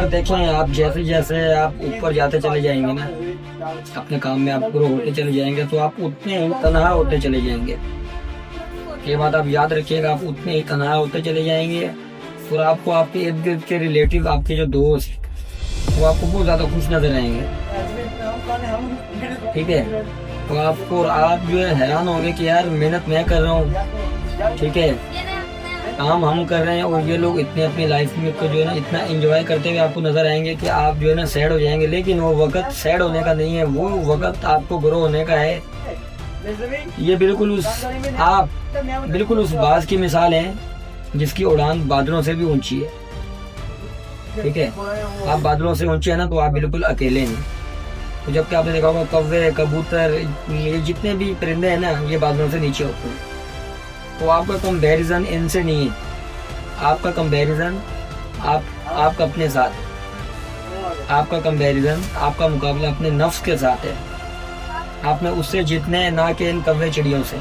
यार देखें, आप जैसे जैसे आप ऊपर जाते चले जाएंगे ना, अपने काम में आप ग्रो होते चले जाएंगे, तो आप उतने ही तनहा होते चले जाएंगे। ये बात आप याद रखिएगा, आप उतने ही तनहा होते चले जाएंगे और आपको आपके इर्द गिर्द के रिलेटिव, आपके जो दोस्त, वो आपको बहुत ज्यादा खुश नजर आएंगे। ठीक है, तो आपको आप जो है हैरान होंगे कि यार मेहनत मैं कर रहा हूँ, ठीक है, काम हम कर रहे हैं, और ये लोग इतने अपनी लाइफ में को जो है ना इतना एंजॉय करते हुए आपको नजर आएंगे कि आप जो है ना सैड हो जाएंगे। लेकिन वो वक्त सैड होने का नहीं है, वो वक्त आपको ग्रो होने का है। ये बिल्कुल उस बाज की मिसाल है जिसकी उड़ान बादलों से भी ऊंची है। ठीक है, आप बादलों से ऊंचे हैं ना, तो आप बिल्कुल अकेले हैं। तो जबकि आपने देखा होगा कौवे, कबूतर, ये जितने भी परिंदे हैं ना, ये बादलों से नीचे होते हैं। तो आपका कंपैरिजन इनसे नहीं है, आपका कंपैरिजन आपका अपने साथ है। आपका कंपैरिजन, आपका मुकाबला अपने नफ्स के साथ है। आपने उससे जीतने, ना कि इन कौवे चिड़ियों से।